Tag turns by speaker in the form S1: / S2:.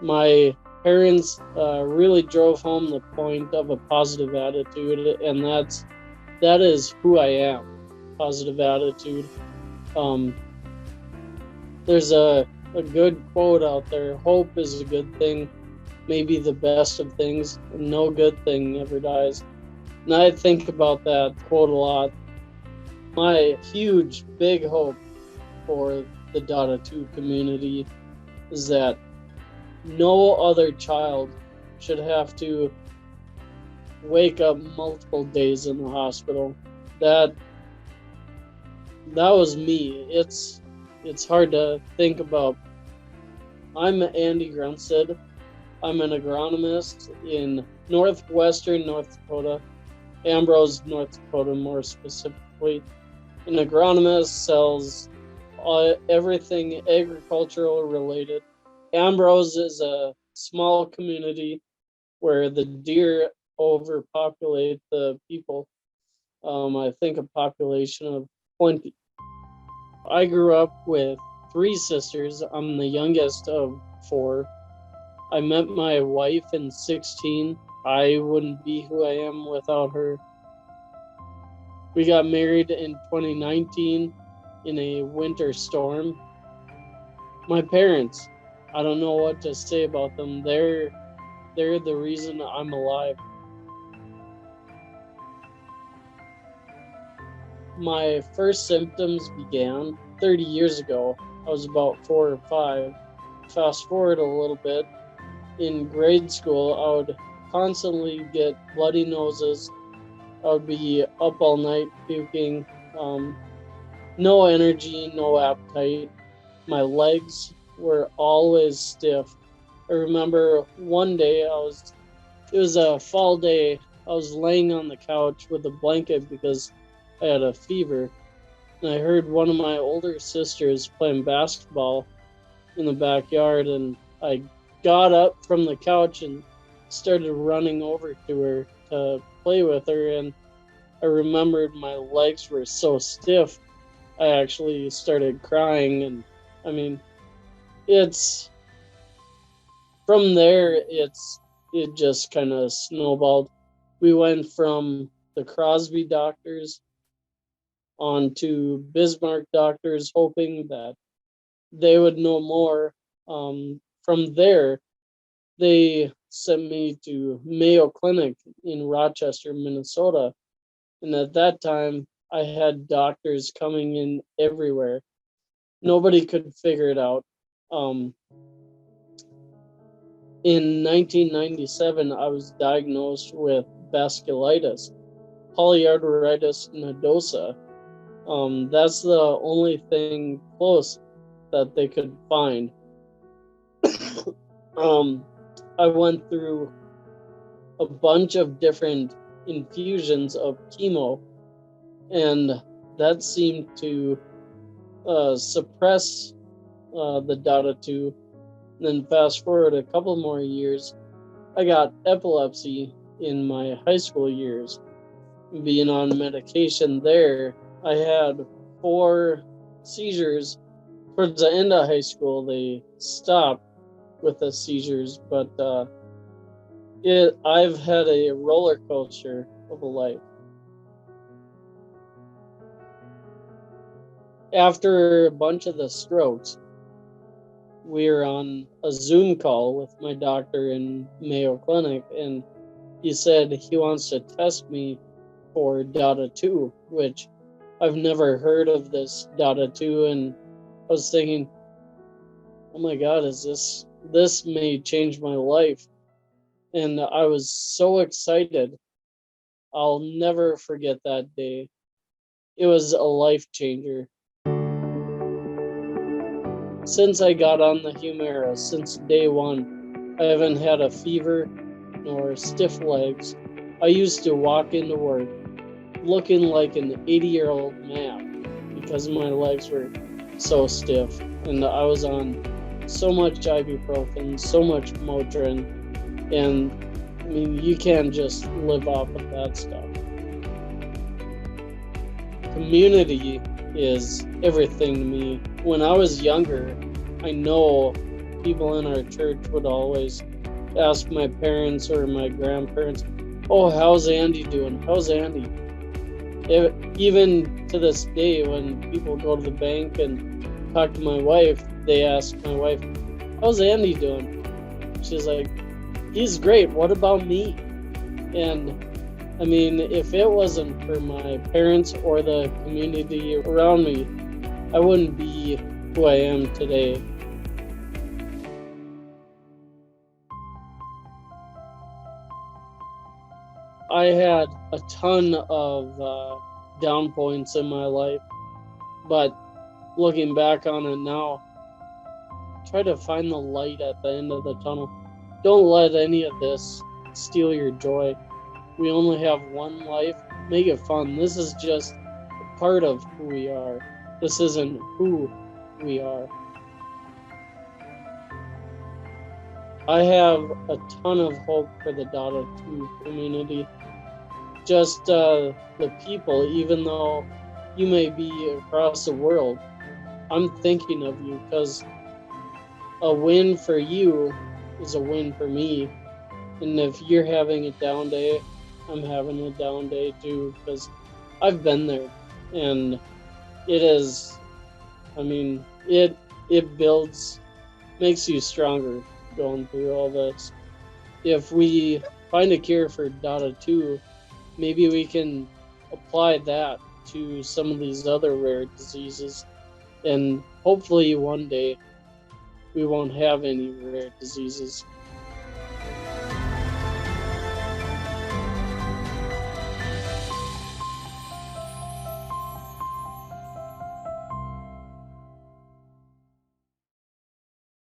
S1: My parents really drove home the point of a positive attitude, and that is who I am. Positive attitude. Um, there's a good quote out there: "Hope is a good thing, maybe the best of things, and no good thing ever dies." And I think about that quote a lot. My huge, big hope for the Data 2 community is that no other child should have to wake up multiple days in the hospital. That was me. It's hard to think about. I'm Andy Grundstad. I'm an agronomist in northwestern North Dakota, Ambrose, North Dakota more specifically. An agronomist sells everything agricultural related. Ambrose is a small community where the deer overpopulate the people. I think a population of 20. I grew up with 3 sisters. I'm the youngest of 4. I met my wife in 16. I wouldn't be who I am without her. We got married in 2019 in a winter storm. My parents, I don't know what to say about them. They're the reason I'm alive. My first symptoms began 30 years ago. I was about 4 or 5. Fast forward a little bit. In grade school, I would constantly get bloody noses. I would be up all night puking. No energy, no appetite. My legs were always stiff. I remember one day it was a fall day. I was laying on the couch with a blanket because I had a fever. And I heard one of my older sisters playing basketball in the backyard, and I got up from the couch and started running over to her to play with her, and I remembered my legs were so stiff I actually started crying. And I mean, it's from there it just kind of snowballed. We went from the Crosby doctors on to Bismarck doctors, hoping that they would know more. From there, they sent me to Mayo Clinic in Rochester, Minnesota. And at that time, I had doctors coming in everywhere. Nobody could figure it out. In 1997, I was diagnosed with vasculitis, polyarteritis nodosa. That's the only thing close that they could find. I went through a bunch of different infusions of chemo, and that seemed to suppress the Data 2. And then fast forward a couple more years, I got epilepsy in my high school years. Being on medication there, I had 4 seizures. Towards the end of high school, they stopped with the seizures, but I've had a roller coaster of a life. After a bunch of the strokes, we were on a Zoom call with my doctor in Mayo Clinic, and he said he wants to test me for Data 2, which I've never heard of this Data 2, and I was thinking, oh my God, this may change my life. And I was so excited. I'll never forget that day. It was a life changer. Since I got on the Humira, since day 1, I haven't had a fever nor stiff legs. I used to walk into work looking like an 80-year-old man because my legs were so stiff, and I was on so much ibuprofen, so much Motrin, and I mean, you can't just live off of that stuff. community is everything to me. When I was younger, I know people in our church would always ask my parents or my grandparents, "Oh, how's Andy doing? How's Andy?" Even to this day, when people go to the bank and talk to my wife, they ask my wife, "How's Andy doing?" She's like, "He's great. What about me?" And I mean, if it wasn't for my parents or the community around me, I wouldn't be who I am today. I had a ton of down points in my life, but looking back on it now, try to find the light at the end of the tunnel. Don't let any of this steal your joy. We only have one life. Make it fun. This is just a part of who we are. This isn't who we are. I have a ton of hope for the Dada 2 community. Just the people, even though you may be across the world, I'm thinking of you because a win for you is a win for me. And if you're having a down day, I'm having a down day too, because I've been there. And it is, I mean, it builds, makes you stronger going through all this. If we find a cure for Dada 2, maybe we can apply that to some of these other rare diseases. And hopefully one day we won't have any rare diseases.